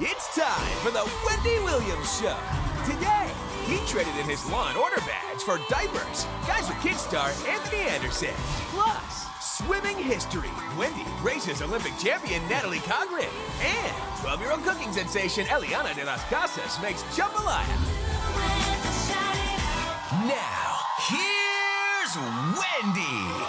It's time for the Wendy Williams Show. Today, he traded in his Law & Order badge for diapers. Guys with Kid star Anthony Anderson. Plus, swimming history. Wendy races Olympic champion Natalie Cogrin. And 12-year-old cooking sensation Eliana de las Casas makes jambalaya. Now, here's Wendy.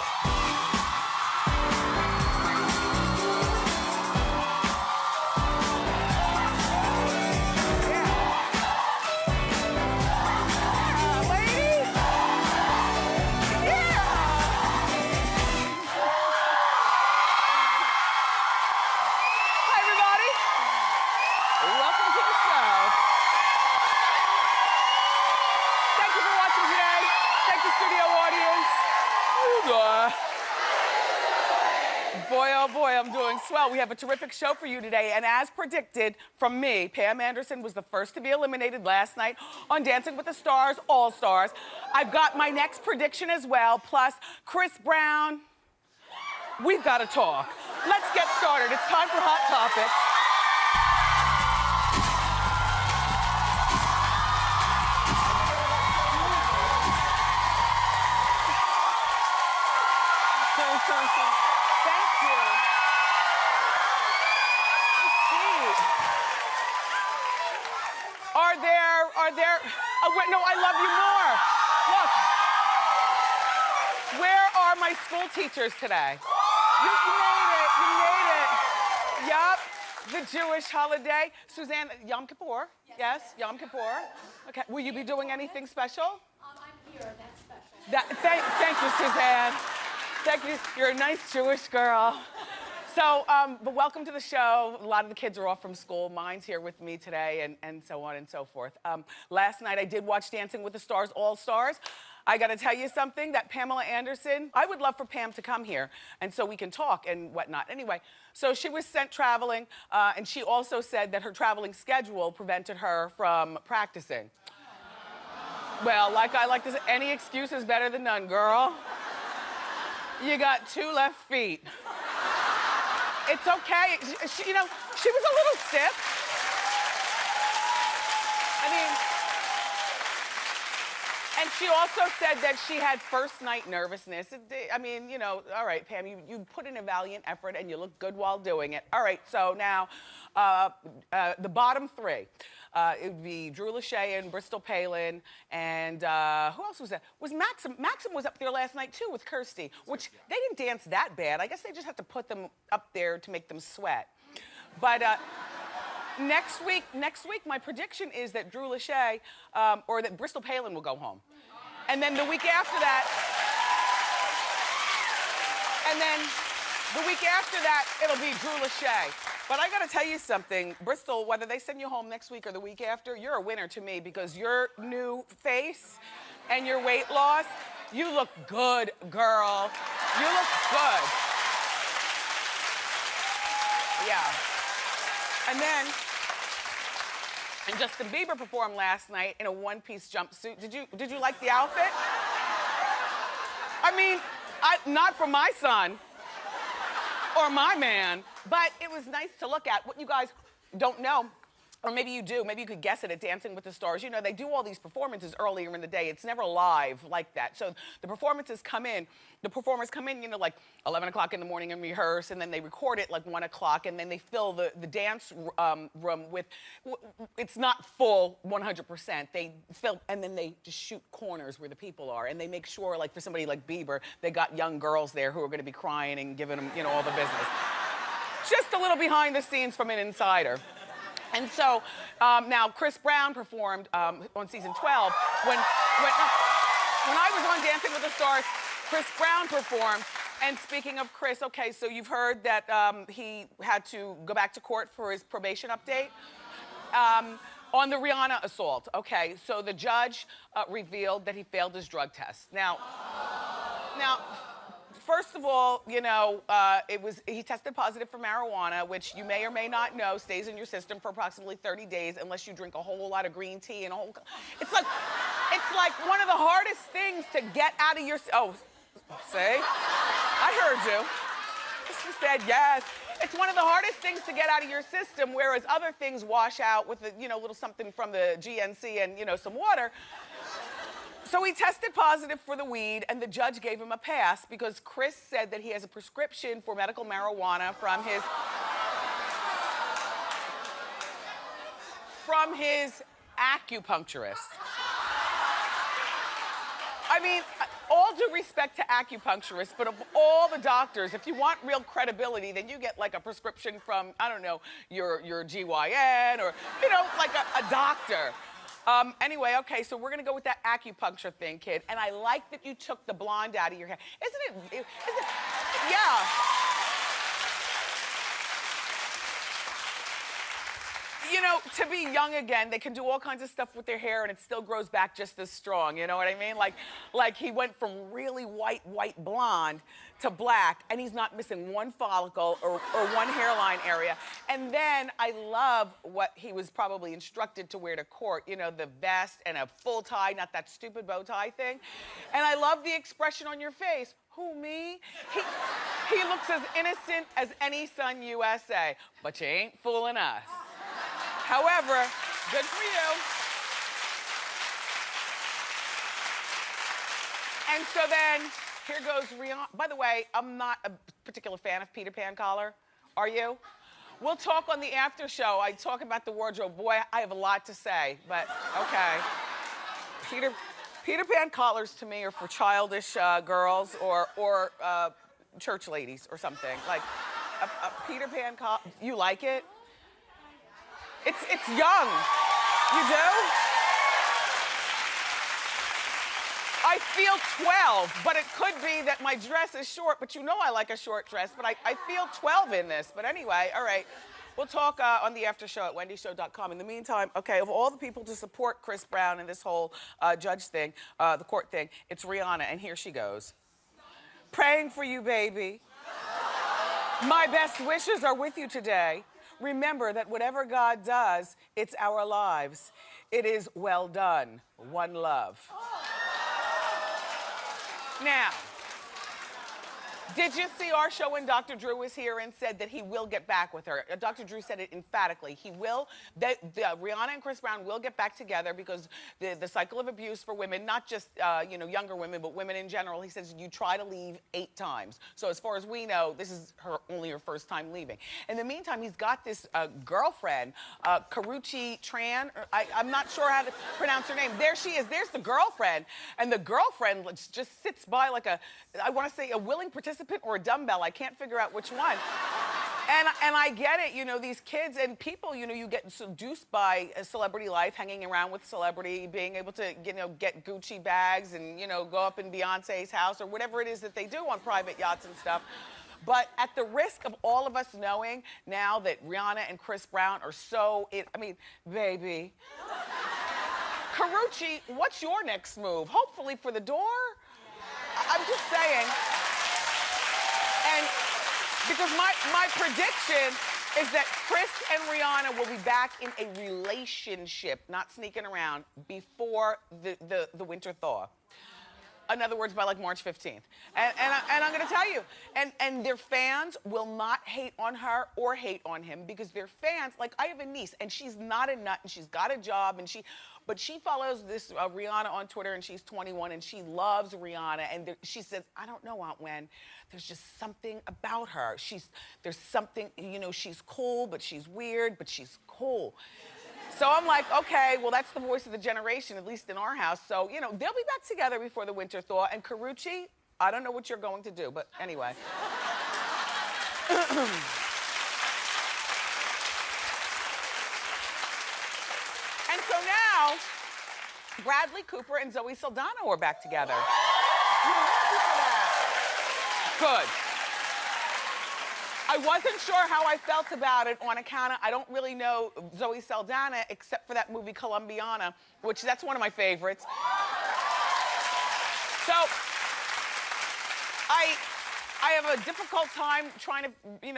Boy, oh boy, I'm doing swell. We have a terrific show for you today, and as predicted from me, Pam Anderson was the first to be eliminated last night on Dancing with the Stars All-Stars. I've got my next prediction as well, plus Chris Brown. We've got to talk. Let's get started. It's time for Hot Topics. Thank you. Are there, oh wait, no, I love you more. Look, where are my school teachers today? You made it. Yup, the Jewish holiday. Suzanne, Yom Kippur? Yes, Yom Kippur. Okay, will you be doing anything special? I'm here, that's special. Thank you, Suzanne. Thank you. You're a nice Jewish girl. So, but welcome to the show. A lot of the kids are off from school. Mine's here with me today, and so on and so forth. Last night I did watch Dancing with the Stars All-Stars. I gotta tell you something, that Pamela Anderson, I would love for Pam to come here, and so we can talk and whatnot. Anyway, so she was sent traveling, and she also said that her traveling schedule prevented her from practicing. Well, like I like to say, any excuse is better than none, girl. You got 2 left feet. It's okay. She, you know, she was a little stiff. I mean, and she also said that she had first night nervousness. I mean, you know, all right, Pam, you put in a valiant effort and you look good while doing it. All right, so now the bottom 3. It would be Drew Lachey and Bristol Palin, and who else was that? Was Maxim? Maxim was up there last night too with Kirsty, which they didn't dance that bad. I guess they just have to put them up there to make them sweat. But next week, my prediction is that Drew Lachey or that Bristol Palin will go home, and then the week after that, it'll be Drew Lachey. But I gotta tell you something, Bristol, whether they send you home next week or the week after, you're a winner to me because your new face and your weight loss, you look good, girl. You look good. Yeah. And Justin Bieber performed last night in a one-piece jumpsuit. Did you like the outfit? I mean, not for my son. Or my man, but it was nice to look at. What you guys don't know, or maybe you do, maybe you could guess it at Dancing with the Stars. You know, they do all these performances earlier in the day. It's never live like that. So the performers come in, you know, like 11 o'clock in the morning and rehearse, and then they record it like 1 o'clock, and then they fill the dance room with, it's not full 100%. They fill, and then they just shoot corners where the people are, and they make sure, like for somebody like Bieber, they got young girls there who are gonna be crying and giving them, you know, all the business. Just a little behind the scenes from an insider. And so now Chris Brown performed on season 12. When I was on Dancing with the Stars, Chris Brown performed. And speaking of Chris, okay, so you've heard that he had to go back to court for his probation update on the Rihanna assault. Okay, so the judge revealed that he failed his drug test. Now, first of all, you know, he tested positive for marijuana, which you may or may not know stays in your system for approximately 30 days unless you drink a whole lot of green tea and a whole. It's like one of the hardest things to get out of your. Oh, see, I heard you. She said yes. It's one of the hardest things to get out of your system, whereas other things wash out with a, little something from the GNC and, some water. So he tested positive for the weed, and the judge gave him a pass because Chris said that he has a prescription for medical marijuana from his acupuncturist. I mean, all due respect to acupuncturists, but of all the doctors, if you want real credibility, then you get like a prescription from, I don't know, your GYN or, like a doctor. Anyway, okay, so we're gonna go with that acupuncture thing, kid. And I like that you took the blonde out of your hair. Isn't it, yeah. To be young again, they can do all kinds of stuff with their hair and it still grows back just as strong, you know what I mean? Like he went from really white blonde to black, and he's not missing one follicle or one hairline area. And then I love what he was probably instructed to wear to court, the vest and a full tie, not that stupid bow tie thing. And I love the expression on your face. Who, me? He looks as innocent as any Sun USA, but you ain't fooling us. However, good for you. And so then, here goes Rihanna. By the way, I'm not a particular fan of Peter Pan collar. Are you? We'll talk on the after show. I talk about the wardrobe. Boy, I have a lot to say, but okay. Peter Pan collars to me are for childish girls or church ladies or something. Like a Peter Pan collar. You like it? It's young. You do? I feel 12, but it could be that my dress is short, but I like a short dress, but I feel 12 in this. But anyway, all right. We'll talk on the after show at wendyshow.com. In the meantime, okay, of all the people to support Chris Brown and this whole judge thing, the court thing, it's Rihanna, and here she goes. Praying for you, baby. My best wishes are with you today. Remember that whatever God does, it's our lives. It is well done. One love. Now, did you see our show when Dr. Drew was here and said that he will get back with her? Dr. Drew said it emphatically. He will, Rihanna and Chris Brown will get back together because the cycle of abuse for women, not just, younger women, but women in general, he says you try to leave 8 times. So as far as we know, this is only her first time leaving. In the meantime, he's got this girlfriend, Karrueche Tran. I'm not sure how to pronounce her name. There she is. There's the girlfriend. And the girlfriend just sits by like I want to say a willing participant or a dumbbell. I can't figure out which one. And I get it, these kids and people, you get seduced by a celebrity life, hanging around with celebrity, being able to, get Gucci bags and, go up in Beyonce's house or whatever it is that they do on private yachts and stuff. But at the risk of all of us knowing now that Rihanna and Chris Brown are baby. Karrueche, what's your next move? Hopefully for the door? I'm just saying. And because my prediction is that Chris and Rihanna will be back in a relationship, not sneaking around, before the winter thaw. In other words, by like March 15th. And I'm gonna tell you, and their fans will not hate on her or hate on him because their fans, like I have a niece and she's not a nut and she's got a job and but she follows this Rihanna on Twitter and she's 21 and she loves Rihanna and she says, I don't know, Aunt Wen, there's just something about her. There's something, she's cool, but she's weird, but she's cool. So I'm like, okay, well, that's the voice of the generation, at least in our house. So, they'll be back together before the winter thaw. And Karrueche, I don't know what you're going to do, but anyway. And so now, Bradley Cooper and Zoe Saldana are back together. I'm happy for that. Good. I wasn't sure how I felt about it on account of, I don't really know Zoe Saldana except for that movie Colombiana, which that's one of my favorites. So, I have a difficult time trying to,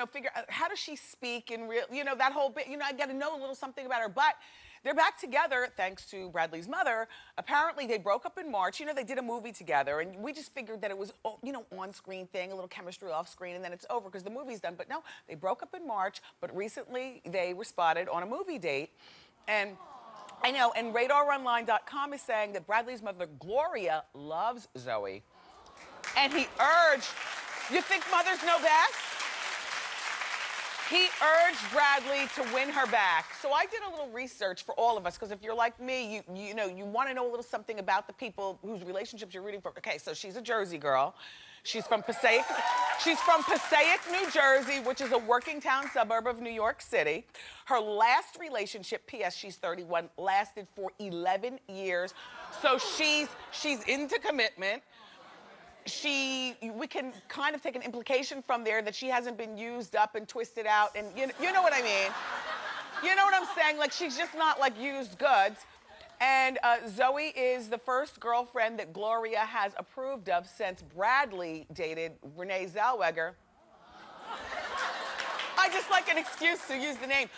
figure out how does she speak in real, that whole bit, I got to know a little something about her. But they're back together thanks to Bradley's mother. Apparently, they broke up in March. You know, they did a movie together, and we just figured that it was, you know, on-screen thing, a little chemistry off-screen, and then it's over because the movie's done. But no, they broke up in March, but recently they were spotted on a movie date. And I know, and RadarOnline.com is saying that Bradley's mother, Gloria, loves Zoe. And he urged, you think mothers know best? He urged Bradley to win her back. So I did a little research for all of us, because if you're like me, you know, you want to know a little something about the people whose relationships you're rooting for. Okay, so she's a Jersey girl. She's from Passaic, New Jersey, which is a working town suburb of New York City. Her last relationship, P.S. she's 31, lasted for 11 years. So she's into commitment. We can kind of take an implication from there that she hasn't been used up and twisted out, and you know what I mean? You know what I'm saying? Like, she's just not like used goods. And Zoe is the first girlfriend that Gloria has approved of since Bradley dated Renee Zellweger. I just like an excuse to use the name,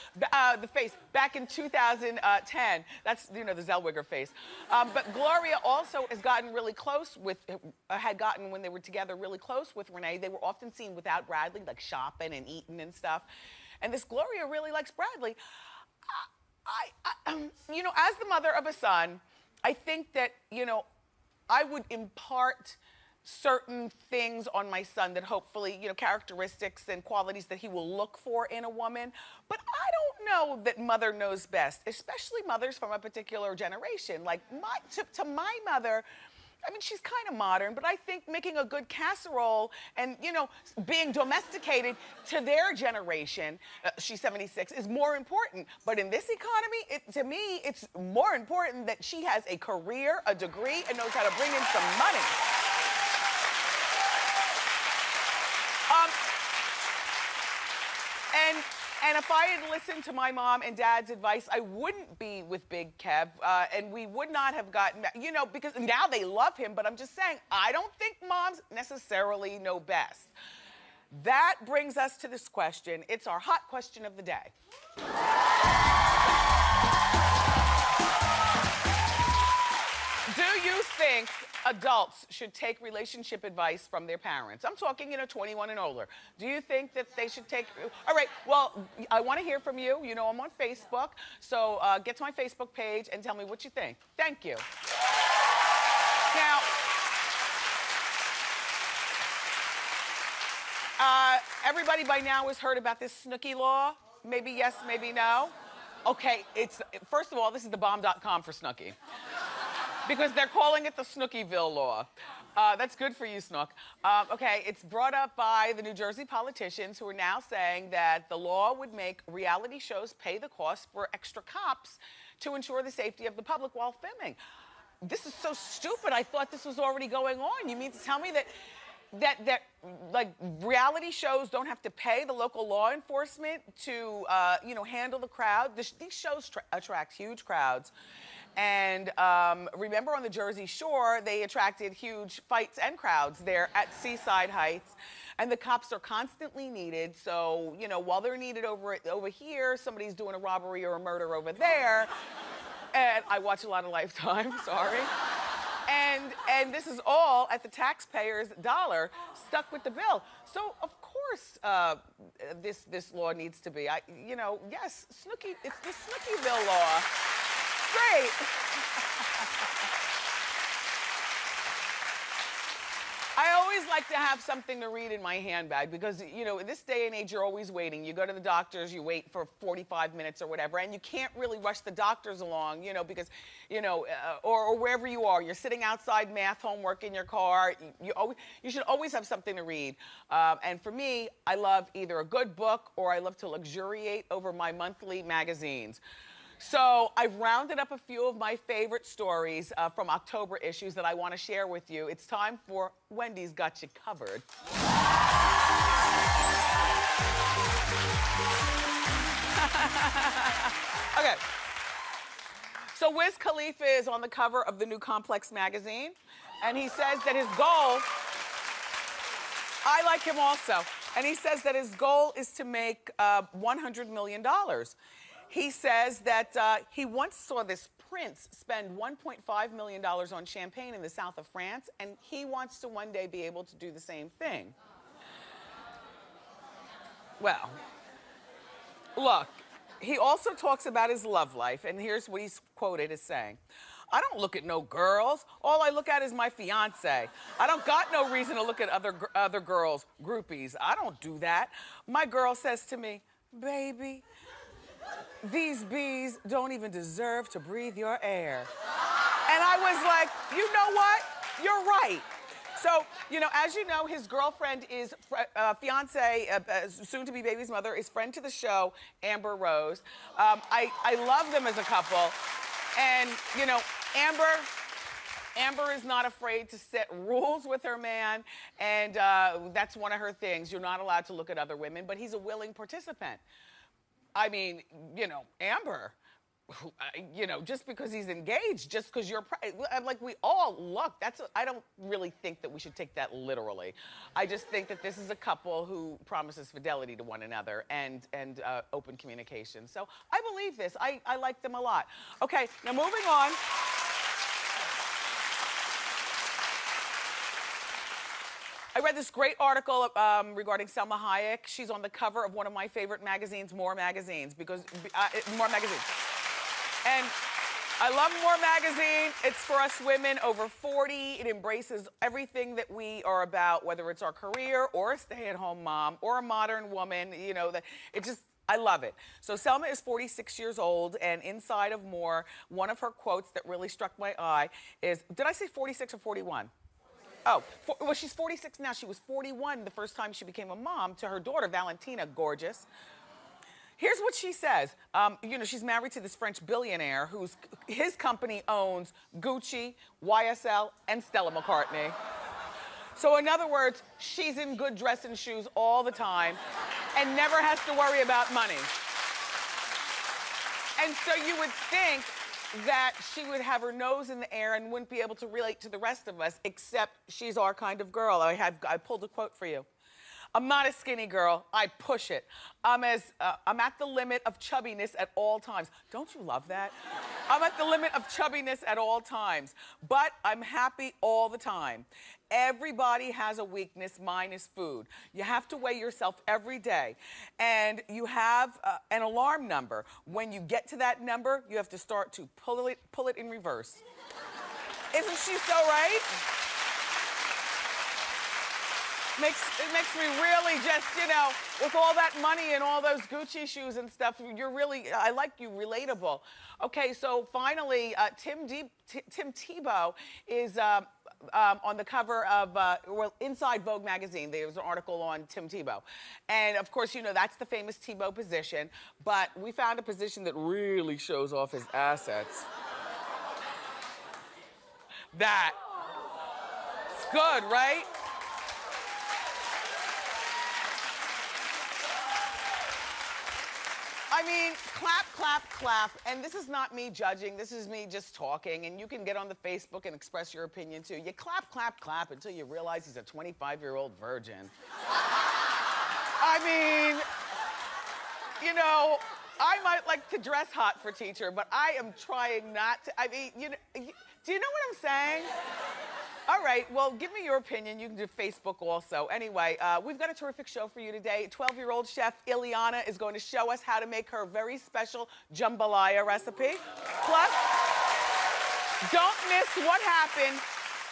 the face, back in 2010. That's, you know, the Zellweger face. But Gloria also has gotten really close with, had gotten, when they were together, really close with Renee. They were often seen without Bradley, like shopping and eating and stuff. And this Gloria really likes Bradley. You know, as the mother of a son, I think that, you know, I would impart certain things on my son that hopefully, you know, characteristics and qualities that he will look for in a woman. But I don't know that mother knows best, especially mothers from a particular generation. Like, to my mother, I mean, she's kind of modern, but I think making a good casserole and, you know, being domesticated to their generation, she's 76, is more important. But in this economy, to me, it's more important that she has a career, a degree, and knows how to bring in some money. And if I had listened to my mom and dad's advice, I wouldn't be with Big Kev, and we would not have gotten, you know, because now they love him, but I'm just saying, I don't think moms necessarily know best. That brings us to this question. It's our hot question of the day. Do you think adults should take relationship advice from their parents? I'm talking, you know, 21 and older. Do you think that they should take... All right, well, I want to hear from you. You know, I'm on Facebook, so get to my Facebook page and tell me what you think. Thank you. Now, everybody by now has heard about this Snooki law. Maybe yes, maybe no. Okay, first of all, this is the bomb.com for Snooki. Because they're calling it the Snookiville law. That's good for you, Snook. Okay, it's brought up by the New Jersey politicians who are now saying that the law would make reality shows pay the cost for extra cops to ensure the safety of the public while filming. This is so stupid. I thought this was already going on. You mean to tell me that like reality shows don't have to pay the local law enforcement to you know, handle the crowd? These shows attract huge crowds. And remember, on the Jersey Shore, they attracted huge fights and crowds there at Seaside Heights. And the cops are constantly needed. So, you know, while they're needed over here, somebody's doing a robbery or a murder over there. And I watch a lot of Lifetime, sorry. And this is all at the taxpayer's dollar, stuck with the bill. So, of course, this law needs to be, you know, yes, Snooki, it's the Snookiville law. Great. I always like to have something to read in my handbag because, you know, in this day and age, you're always waiting. You go to the doctors, you wait for 45 minutes or whatever, and you can't really rush the doctors along, you know, because, you know, or wherever you are. You're sitting outside math homework in your car. You should always have something to read. And for me, I love either a good book or I love to luxuriate over my monthly magazines. So I've rounded up a few of my favorite stories from October issues that I want to share with you. It's time for Wendy's Got You Covered. Okay. So Wiz Khalifa is on the cover of the new Complex magazine, and he says that his goal, I like him also, and he says that his goal is to make $100 million. He says that he once saw this prince spend $1.5 million on champagne in the south of France, and he wants to one day be able to do the same thing. Well, look, he also talks about his love life, and here's what he's quoted as saying. I don't look at no girls. All I look at is my fiance. I don't got no reason to look at other girls, groupies. I don't do that. My girl says to me, baby, these bees don't even deserve to breathe your air. And I was like, you know what? You're right. So, you know, as you know, his girlfriend is, fiance, soon-to-be baby's mother, is friend to the show, Amber Rose. I love them as a couple. And, you know, Amber is not afraid to set rules with her man, and that's one of her things. You're not allowed to look at other women, but he's a willing participant. I mean, you know, Amber, you know, just because he's engaged, just because you're, like, we all look, I don't really think that we should take that literally. I just think that this is a couple who promises fidelity to one another and open communication. So I believe this. I like them a lot. Okay, now moving on. I read this great article regarding Selma Hayek. She's on the cover of one of my favorite magazines, More Magazines, because More Magazine. And I love More Magazine. It's for us women over 40. It embraces everything that we are about, whether it's our career or a stay-at-home mom or a modern woman. You know, I love it. So Selma is 46 years old, and inside of More, one of her quotes that really struck my eye is, did I say 46 or 41? Oh, well, she's 46 now. She was 41 the first time she became a mom to her daughter, Valentina, gorgeous. Here's what she says. You know, she's married to this French billionaire his company owns Gucci, YSL, and Stella McCartney. So in other words, she's in good dress and shoes all the time and never has to worry about money. And so you would think that she would have her nose in the air and wouldn't be able to relate to the rest of us, except she's our kind of girl. I pulled a quote for you. I'm not a skinny girl, I push it. I'm at the limit of chubbiness at all times. Don't you love that? I'm at the limit of chubbiness at all times, but I'm happy all the time. Everybody has a weakness, mine is food. You have to weigh yourself every day, and you have an alarm number. When you get to that number, you have to start to pull it in reverse. Isn't she so right? It makes me really just, you know, with all that money and all those Gucci shoes and stuff, I like you, relatable. Okay, so finally, Tim Tebow is on the cover of, well, inside Vogue magazine. There was an article on Tim Tebow. And of course, you know, that's the famous Tebow position, but we found a position that really shows off his assets. That. It's good, right? I mean, clap, clap, clap. And this is not me judging. This is me just talking. And you can get on the Facebook and express your opinion too. You clap, clap, clap until you realize he's a 25-year-old virgin. I mean, you know, I might like to dress hot for teacher, but I am trying not to. I mean, you know, do you know what I'm saying? All right, well, give me your opinion. You can do Facebook also. Anyway, we've got a terrific show for you today. 12-year-old chef Eliana is going to show us how to make her very special jambalaya recipe. Plus, don't miss what happened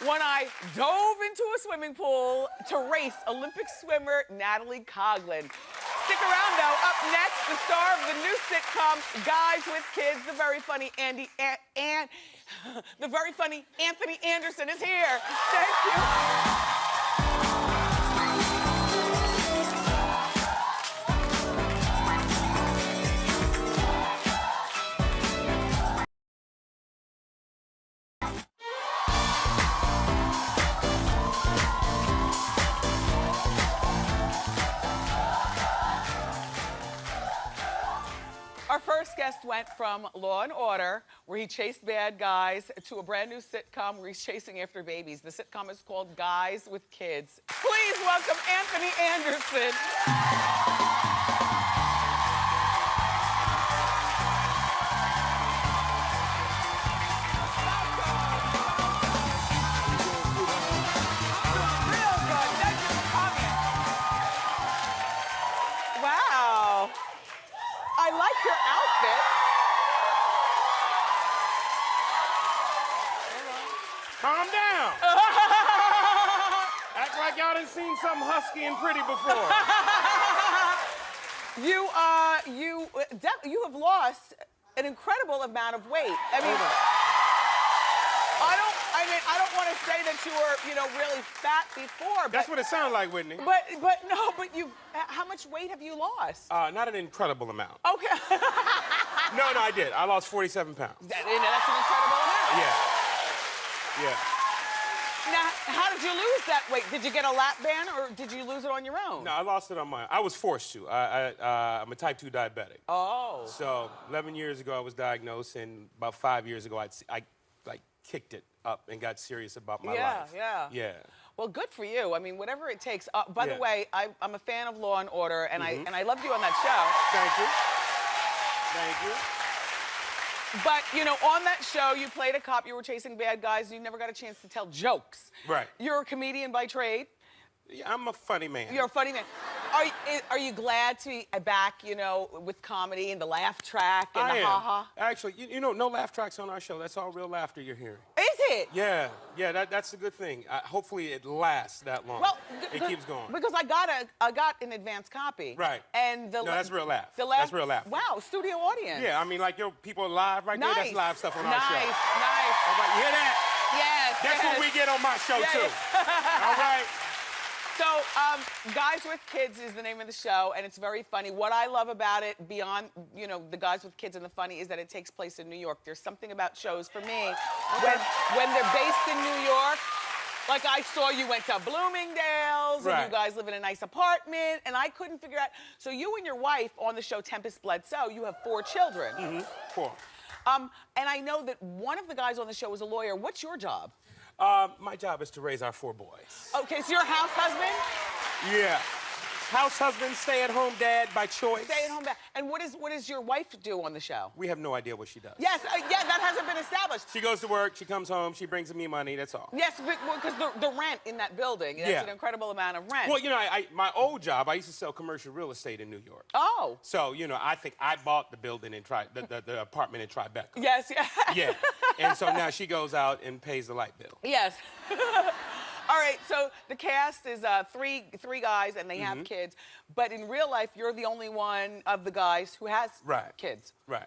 when I dove into a swimming pool to race Olympic swimmer Natalie Coughlin. Stick around, though. Up next, the star of the new sitcom, Guys with Kids, the very funny the very funny Anthony Anderson is here. Thank you. Our first guest went from Law & Order, where he chased bad guys, to a brand new sitcom where he's chasing after babies. The sitcom is called Guys with Kids. Please welcome Anthony Anderson. Calm down. Act like y'all done seen something husky and pretty before. You have lost an incredible amount of weight. I mean, I don't want to say that you were, really fat before. That's what it sounded like, Whitney. But how much weight have you lost? Not an incredible amount. Okay. No, I did. I lost 47 pounds. That's an incredible amount. Yeah. Now, how did you lose that weight? Did you get a lap band or did you lose it on your own? No, I lost it on my own. I was forced to. I'm a type 2 diabetic. Oh. So 11 years ago, I was diagnosed, and about 5 years ago, I kicked it up and got serious about my life. Yeah. Well, good for you. I mean, whatever it takes. By the way, I'm a fan of Law and Order, and I loved you on that show. Thank you. But, on that show, you played a cop, you were chasing bad guys, and you never got a chance to tell jokes. Right. You're a comedian by trade. Yeah, I'm a funny man. You're a funny man. Are you glad to be back, with comedy and the laugh track and the ha-ha? Actually, no laugh tracks on our show. That's all real laughter you're hearing. Is it? Yeah, that's a good thing. Hopefully it lasts that long. Well, it keeps going. Because I got an advance copy. Right. And that's real laugh. That's real laugh. Wow, studio audience. Yeah, I mean, like, people are live right there. That's live stuff on our show. Nice. All right, you hear that? Yes. That's what we get on my show, too. All right? So, Guys with Kids is the name of the show, and it's very funny. What I love about it, beyond, the Guys with Kids and the funny, is that it takes place in New York. There's something about shows, for me, when they're based in New York, like I saw you went to Bloomingdale's, and you guys live in a nice apartment, and I couldn't figure out. So you and your wife on the show Tempest Bledsoe, you have 4 children. Mm-hmm. 4. And I know that one of the guys on the show is a lawyer. What's your job? My job is to raise our 4 boys. Okay, so you're a house husband? Yeah. House husband, stay-at-home dad by choice. Stay-at-home dad. And what does your wife do on the show? We have no idea what she does. Yes, that hasn't been established. She goes to work, she comes home, she brings me money, that's all. Yes, because the rent in that building, that's an incredible amount of rent. Well, my old job, I used to sell commercial real estate in New York. Oh. So, I think I bought the building in the apartment in Tribeca. Yes. Yeah. And so now she goes out and pays the light bill. Yes. All right, so the cast is three guys, and they have kids. But in real life, you're the only one of the guys who has kids. Right.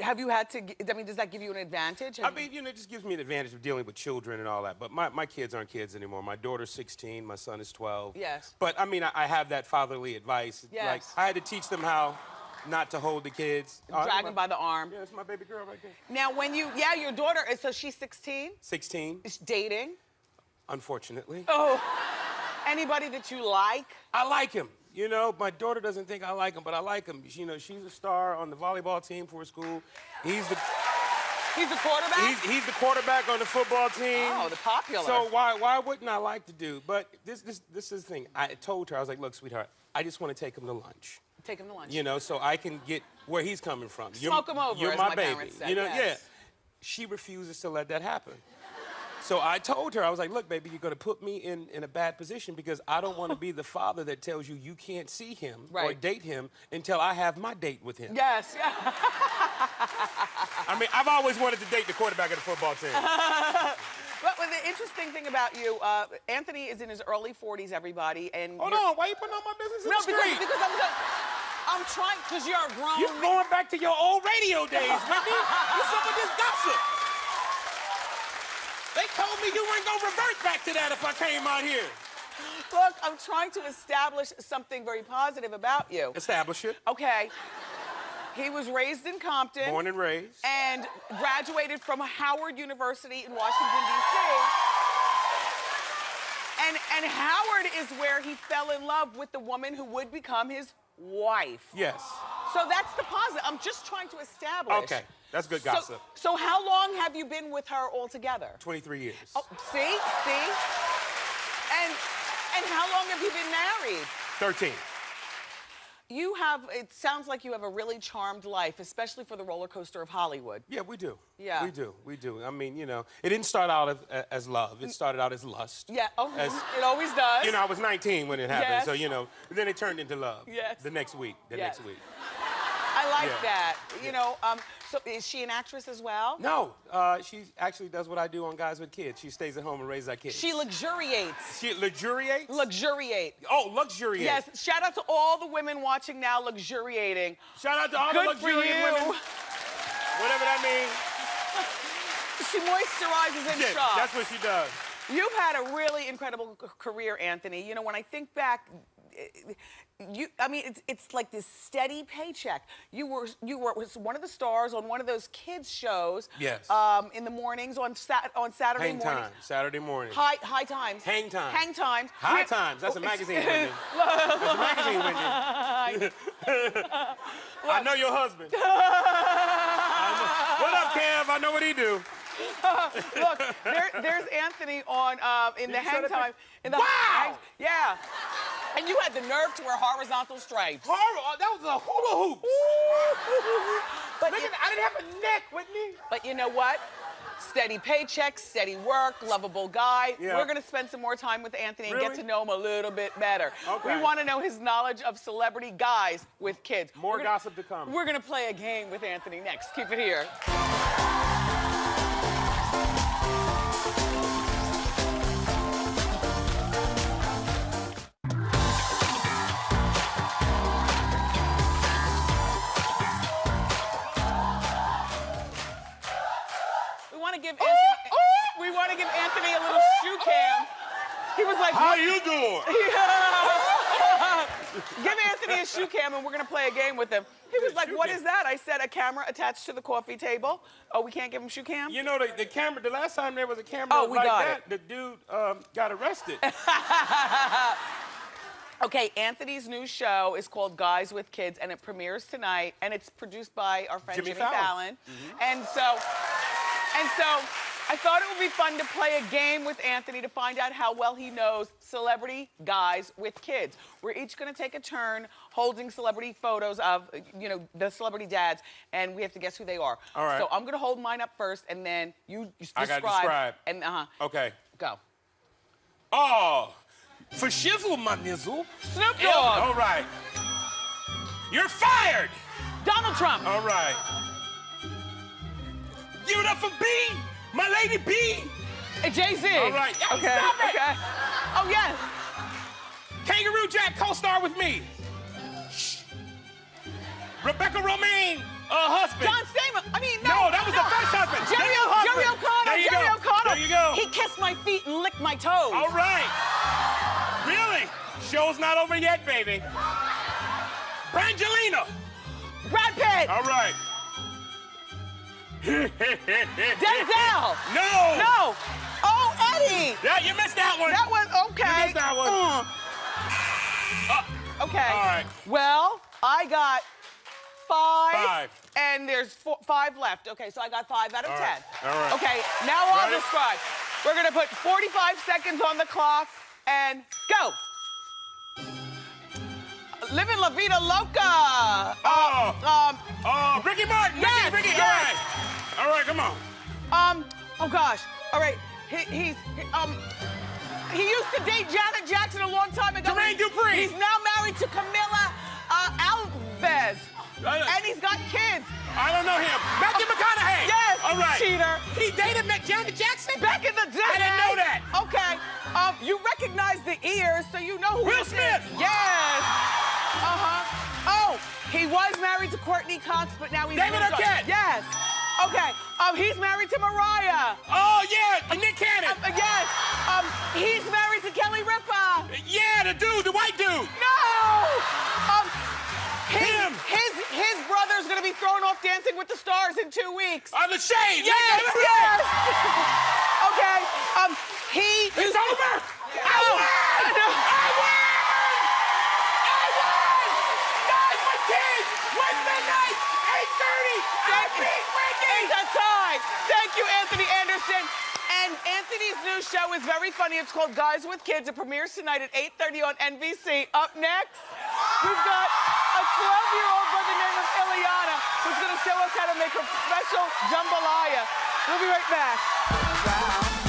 Have you had to, does that give you an advantage? It just gives me an advantage of dealing with children and all that. But my kids aren't kids anymore. My daughter's 16, my son is 12. Yes. But, I have that fatherly advice. Yes. Like, I had to teach them how not to hold the kids. Drag them by the arm. Yeah, it's my baby girl right there. Now, your daughter, so she's 16? 16. Is dating? Unfortunately. Oh, anybody that you like? I like him. My daughter doesn't think I like him, but I like him. She's a star on the volleyball team for her school. He's the quarterback? He's the quarterback on the football team. Oh, the popular. So why wouldn't I like the dude? But this is the thing. I told her, I was like, look, sweetheart, I just want to take him to lunch. Take him to lunch. So I can get where he's coming from. Smoke him over, you're as my my baby. parents said, Yeah. She refuses to let that happen. So I told her, I was like, look, baby, you're going to put me in a bad position because I don't want to be the father that tells you you can't see him or date him until I have my date with him. Yes. I've always wanted to date the quarterback of the football team. But the interesting thing about you, Anthony is in his early 40s, everybody, and Hold on, why are you putting all my business in the street? because I'm trying, because you're a grown You're going back to your old radio days, Wendy. What's up with this gossip? They told me you weren't gonna revert back to that if I came out here. Look, I'm trying to establish something very positive about you. Establish it. Okay. He was raised in Compton. Born and raised. And graduated from Howard University in Washington, D.C. And Howard is where he fell in love with the woman who would become his wife. Yes. So that's the positive. I'm just trying to establish. Okay, that's good gossip. So how long have you been with her altogether? 23 years. Oh, see? And how long have you been married? 13. It sounds like you have a really charmed life, especially for the roller coaster of Hollywood. Yeah, we do. Yeah. We do. It didn't start out as love. It started out as lust. Yeah, it always does. I was 19 when it happened, Yes. so, then it turned into love. Yes. The next week. I like that. So is she an actress as well? No, she actually does what I do on Guys with Kids. She stays at home and raises our kids. She luxuriates. She luxuriates? Luxuriate. Oh, luxuriate. Yes, shout out to all the women watching now luxuriating. Shout out to all the luxuriant women. Whatever that means. She moisturizes and shops. That's what she does. You've had a really incredible career, Anthony. You know, when I think back, I mean, it's like this steady paycheck. You were one of the stars on one of those kids shows. Yes. In the mornings on Saturday mornings. Hang time, Saturday morning. High times. Hang time. Hang times. High times. That's a magazine, Wendy. That's a magazine, Wendy. I know your husband. What up, Kev? I know what he do. Look, there's Anthony on in the hang time. Wow! Yeah. And you had the nerve to wear horizontal stripes. That was a hula hoop. But I didn't have a neck, Whitney. But you know what? Steady paycheck, steady work, lovable guy. Yeah. We're gonna spend some more time with Anthony and Really? get to know him a little bit better. Okay. We want to know his knowledge of celebrity guys with kids. More gossip to come. We're gonna play a game with Anthony next. Keep it here. We want to give Anthony a little shoe cam. He was like, "How you doing?" Give Anthony a shoe cam and we're gonna play a game with him. He was like, "What is that?" I said, "A camera attached to the coffee table." Oh, we can't give him shoe cam? You know, the camera, the last time there was a camera like that, the dude got arrested. Okay, Anthony's new show is called Guys with Kids, and it premieres tonight, and it's produced by our friend Jimmy Fallon. And so I thought it would be fun to play a game with Anthony to find out how well he knows celebrity guys with kids. We're each gonna take a turn holding celebrity photos of, you know, the celebrity dads, and we have to guess who they are. All right. So I'm gonna hold mine up first, and then you describe. I gotta describe. And Okay. Go. Oh, for shizzle, my nizzle. Snoop Dogg. All right. You're fired. Donald Trump. All right. Give it up for B, my lady B. Jay-Z. All right. Hey, Okay. stop it. Okay. Oh, yeah. Kangaroo Jack co-star with me. Shh. Rebecca Romaine, husband. John Stamos. I mean, No, that was the first husband. Jerry O'Connor. There you Jerry go. O'Connor. There you go. He kissed my feet and licked my toes. All right. Really? Show's not over yet, baby. Brangelina. Brad Pitt. All right. Denzel. No. No. Oh, Eddie. Yeah, you missed that one. That was okay. You missed that one. Okay. All right. Well, I got 5. 5. And there's 5 left. Okay, so I got 5 out of 10. All right. All right. Okay, now I'll Ready? describe. We're gonna put 45 seconds on the clock and go. Living La Vida Loca. Ricky Martin. Yes, Ricky. yes. All right, come on. Oh gosh. All right. He used to date Janet Jackson a long time ago. Jermaine Dupri. He's now married to Camila Alves. And he's got kids. I don't know him. Matthew McConaughey. Yes. All right. Cheater. He dated Janet Jackson? Back in the day. I didn't know that. Okay. You recognize the ears, so you know who Will this Smith. is. Yes. Oh, he was married to Courtney Cox, but now he's David moved on. Arquette. Yes. Okay. He's married to Mariah. Oh, yeah. Nick Cannon. Yes. He's married to Kelly Ripa. Yeah, the dude, the white dude. No. Him. His brother's gonna be thrown off Dancing with the Stars in 2 weeks. The shade. Yes. Yes. Okay. It's over. No. I won. Guys with Kids, with midnight, 8:30. I beat Wendy. It's a tie. Thank you, Anthony Anderson. And Anthony's new show is very funny. It's called Guys with Kids. It premieres tonight at 8:30 on NBC. Up next, we've got a 12-year-old by the name of Eliana who's going to show us how to make her special jambalaya. We'll be right back. Wow.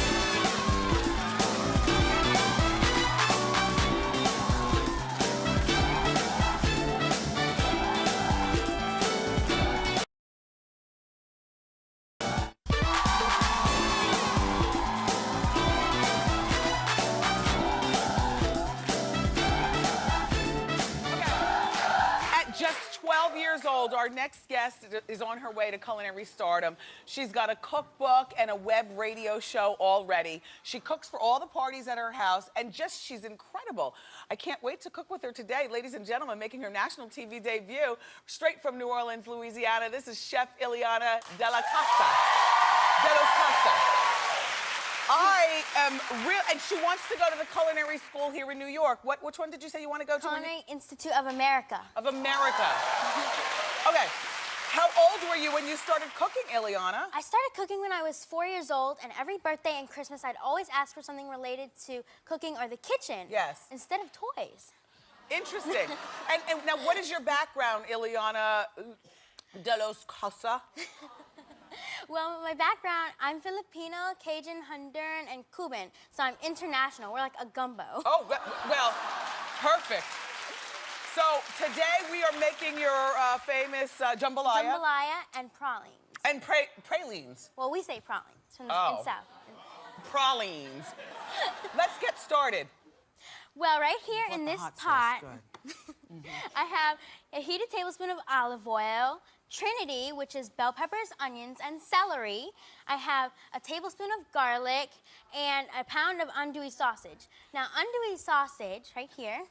12 years old. Our next guest is on her way to culinary stardom. She's got a cookbook and a web radio show already. She cooks for all the parties at her house, and she's incredible. I can't wait to cook with her today. Ladies and gentlemen, making her national TV debut, straight from New Orleans, Louisiana, this is Chef Eliana de los Casa. I am real, and she wants to go to the culinary school here in New York. Which one did you say you want to go to? Culinary Institute of America. Of America. Okay. How old were you when you started cooking, Eliana? I started cooking when I was 4 years old, and every birthday and Christmas, I'd always ask for something related to cooking or the kitchen. Yes. Instead of toys. Interesting. and now, what is your background, Eliana de los Casa? Well, my background, I'm Filipino, Cajun, Honduran, and Cuban, so I'm international. We're like a gumbo. Oh, well, perfect. So today we are making your famous jambalaya. Jambalaya and pralines. And pralines. Well, we say pralines from the in South. Pralines. Let's get started. Well, right here in this pot, I have a heated tablespoon of olive oil, Trinity, which is bell peppers, onions, and celery. I have a tablespoon of garlic and a pound of andouille sausage. Now, andouille sausage, right here,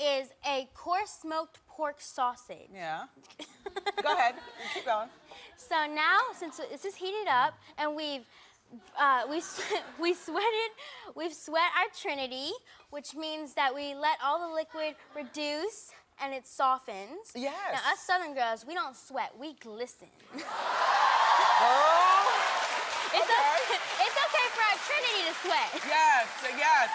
is a coarse smoked pork sausage. Yeah. Go ahead. Keep going. So now, since this is heated up, and we've sweat our Trinity, which means that we let all the liquid reduce and it softens. Yes. Now, us Southern girls, we don't sweat, we glisten. Girl. It's okay for our Trinity to sweat. Yes, yes.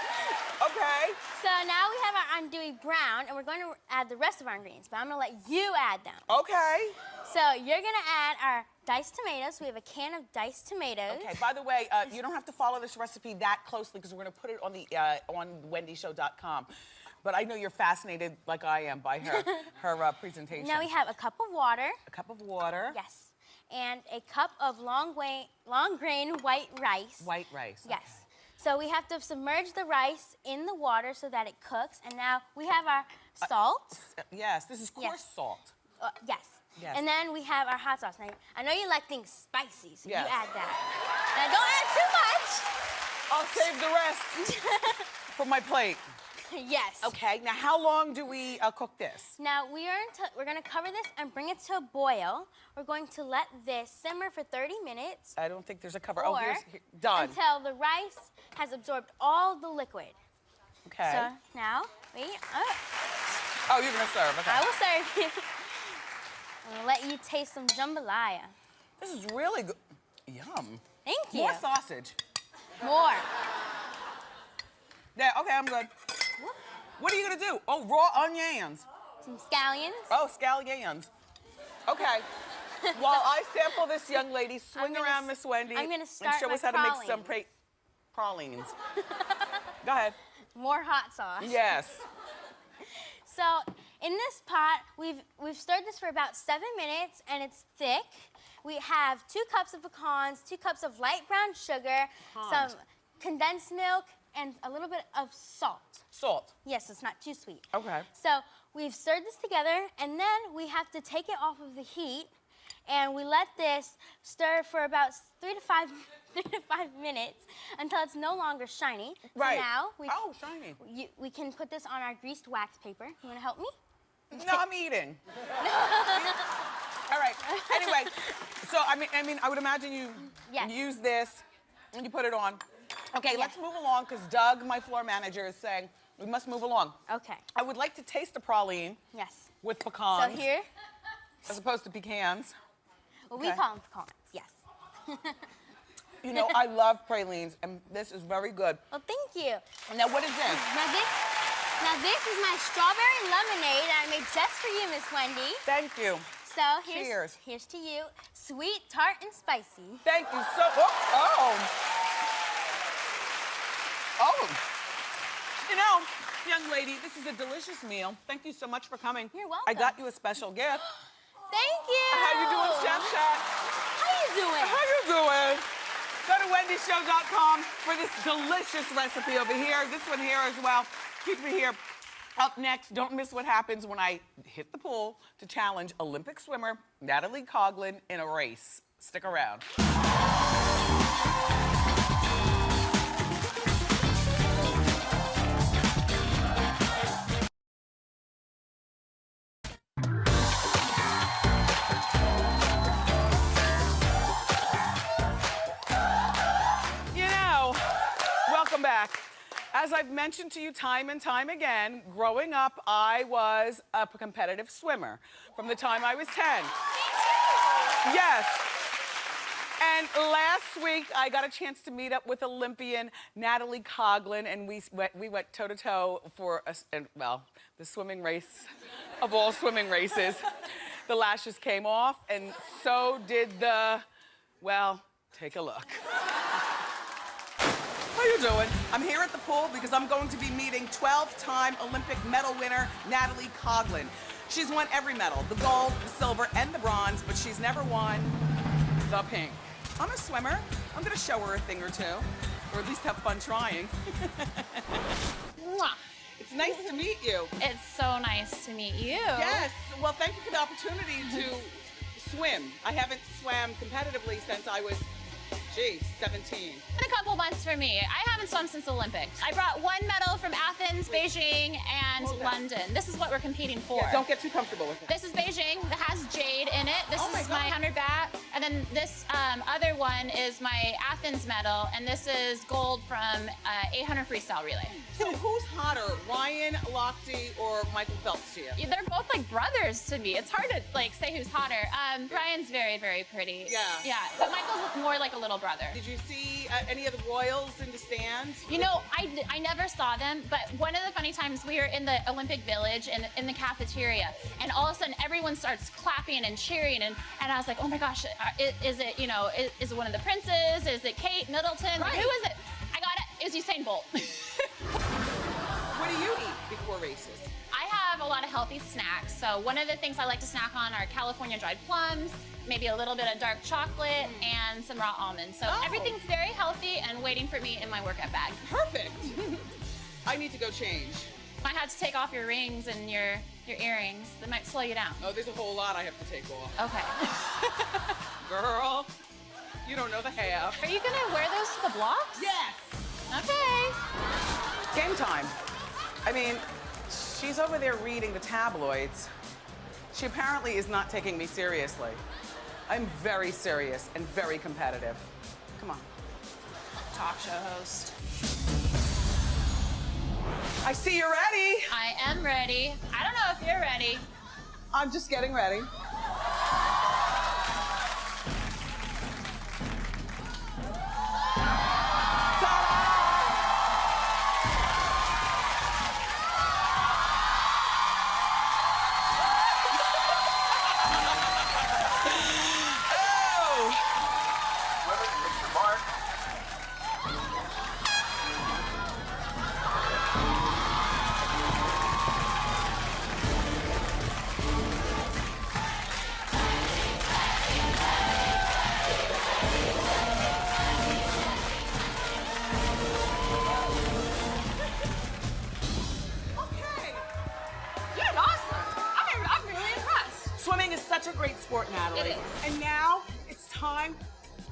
Okay. So now we have our andouille brown, and we're going to add the rest of our ingredients, but I'm going to let you add them. Okay. So you're going to add our diced tomatoes. We have a can of diced tomatoes. Okay, by the way, you don't have to follow this recipe that closely because we're going to put it on the on wendyshow.com. But I know you're fascinated, like I am, by her presentation. Now we have a cup of water. A cup of water. Yes. And a cup of long grain white rice. White rice. Yes. Okay. So we have to submerge the rice in the water so that it cooks. And now we have our salt. Yes, this is coarse salt. Yes. Yes. And then we have our hot sauce. Now, I know you like things spicy, so yes. you add that. Now don't add too much. I'll save the rest for my plate. Yes. Okay, now how long do we cook this? Now we're gonna cover this and bring it to a boil. We're going to let this simmer for 30 minutes. I don't think there's a cover. Or done. Until the rice has absorbed all the liquid. Okay. So now, wait. Oh, you're gonna serve, okay. I will serve you. I'm gonna let you taste some jambalaya. This is really good. Yum. Thank you. More sausage. More. Yeah, okay, I'm good. What are you gonna do? Oh, raw onions. Some scallions. Oh, scallions. Okay. While I sample this young lady, swing around Miss Wendy and show us how to make some pralines. Go ahead. More hot sauce. Yes. So in this pot, we've stirred this for about 7 minutes, and it's thick. We have 2 cups of pecans, 2 cups of light brown sugar, some condensed milk, and a little bit of salt. Salt. Yes, it's not too sweet. Okay. So we've stirred this together, and then we have to take it off of the heat, and we let this stir for about 3 to 5 minutes until it's no longer shiny. Right. Now shiny. we can put this on our greased wax paper. You want to help me? No, I'm eating. All right. Anyway, so I mean, I would imagine you use this and you put it on. Okay, let's move along because Doug, my floor manager, is saying we must move along. Okay. I would like to taste the praline. Yes. With pecans. So here. As opposed to pecans. Well, we call them pecans. Yes. You know, I love pralines, and this is very good. Well, thank you. Now, what is this? Now this is my strawberry lemonade that I made just for you, Miss Wendy. Thank you. So here's to you. Sweet, tart, and spicy. Thank you so You know, young lady, this is a delicious meal. Thank you so much for coming. You're welcome. I got you a special gift. Thank you. How you doing, Chef Chat? How you doing? How you doing? Go to wendyshow.com for this delicious recipe over here. This one here as well. Keep it here. Up next, don't miss what happens when I hit the pool to challenge Olympic swimmer Natalie Coughlin in a race. Stick around. Welcome back. As I've mentioned to you time and time again, growing up, I was a competitive swimmer from the time I was 10. Yes. And last week, I got a chance to meet up with Olympian Natalie Coughlin, and we went toe-to-toe for, the swimming race of all swimming races. The lashes came off, and so did take a look. How you doing? I'm here at the pool because I'm going to be meeting 12-time Olympic medal winner Natalie Coughlin. She's won every medal, the gold, the silver, and the bronze, but she's never won the pink. I'm a swimmer. I'm gonna show her a thing or two, or at least have fun trying. It's nice to meet you. It's so nice to meet you. Yes, well, thank you for the opportunity to swim. I haven't swam competitively since I was 17. Been a couple months for me. I haven't swum since the Olympics. I brought one medal from Athens, Beijing, and London. This is what we're competing for. Yeah, don't get too comfortable with it. This is Beijing. That has jade in it. This is my 100 bat. And then this other one is my Athens medal, and this is gold from 800 freestyle relay. So who's hotter, Ryan Lochte or Michael Phelps to you? They're both like brothers to me. It's hard to say who's hotter. Ryan's very, very pretty. Yeah. Yeah, but Michael's more like a little brother. Did you see any of the royals in the stands? You know, I never saw them, but one of the funny times we were in the Olympic Village and in the cafeteria, and all of a sudden everyone starts clapping and cheering, and I was like, oh my gosh, is it, is it one of the princes? Is it Kate Middleton? Right. Who is it? I got it. It was Usain Bolt. What do you eat before races? I have a lot of healthy snacks. So one of the things I like to snack on are California dried plums, maybe a little bit of dark chocolate, and some raw almonds. So everything's very healthy and waiting for me in my workout bag. Perfect. I need to go change. Might have to take off your rings and your earrings. That might slow you down. Oh, there's a whole lot I have to take off. Okay. Girl, you don't know the half. Are you gonna wear those to the blocks? Yes. Okay. Game time. I mean, she's over there reading the tabloids. She apparently is not taking me seriously. I'm very serious and very competitive. Come on. Talk show host. I see you're ready. I am ready. I don't know if you're ready. I'm just getting ready. Such a great sport, Natalie. It is. And now it's time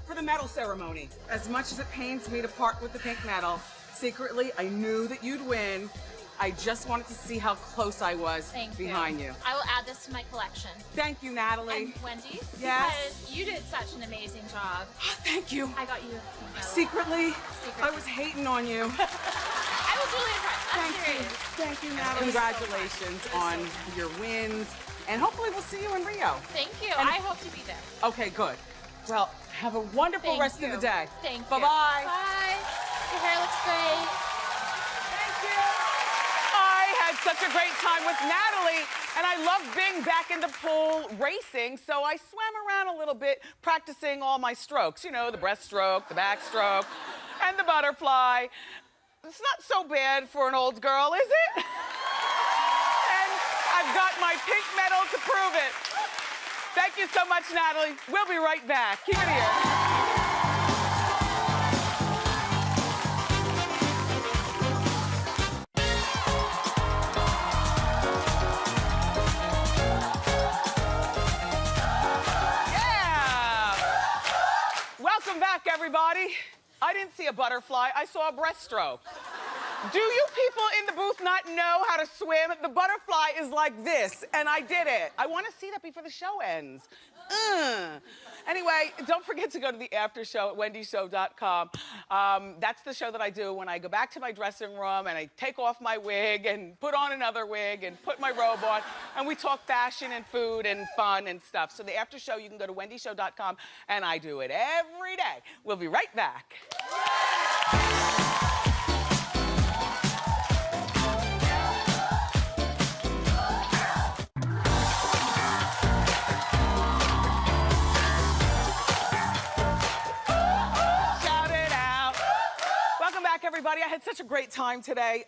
for the medal ceremony. As much as it pains me to part with the pink medal, secretly I knew that you'd win. I just wanted to see how close I was behind you. I will add this to my collection. Thank you, Natalie. And Wendy, yes, because you did such an amazing job. Oh, thank you. I got you a medal. Secretly, I was hating on you. I was really impressed. I'm serious. Thank you, Natalie. Congratulations on your wins. And hopefully we'll see you in Rio. Thank you. And I hope to be there. Okay, good. Well, have a wonderful rest of the day. Thank you. Bye-bye. Bye. Your hair looks great. Thank you. I had such a great time with Natalie, and I love being back in the pool racing, so I swam around a little bit practicing all my strokes. You know, the breaststroke, the backstroke, and the butterfly. It's not so bad for an old girl, is it? I've got my pink medal to prove it. Thank you so much, Natalie. We'll be right back. Keep it here. Welcome back, everybody. I didn't see a butterfly, I saw a breaststroke. Do you people in the booth not know how to swim? The butterfly is like this, and I did it. I want to see that before the show ends. Anyway, don't forget to go to the after show at wendyshow.com. That's the show that I do when I go back to my dressing room and I take off my wig and put on another wig and put my robe on, and we talk fashion and food and fun and stuff. So the after show, you can go to wendyshow.com, and I do it every day. We'll be right back. Everybody, I had such a great time today.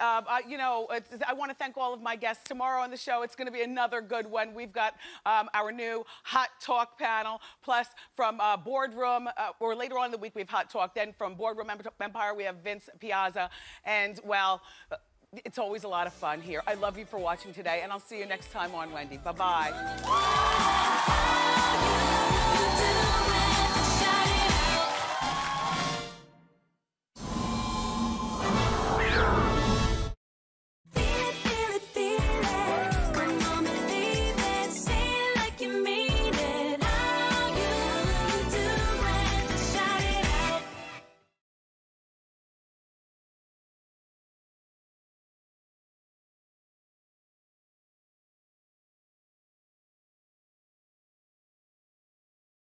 You know, I want to thank all of my guests. Tomorrow on the show, it's going to be another good one. We've got our new Hot Talk panel, plus from Boardroom, or later on in the week, we have Hot Talk. Then from Boardroom Empire, we have Vince Piazza. And, well, it's always a lot of fun here. I love you for watching today, and I'll see you next time on Wendy. Bye-bye.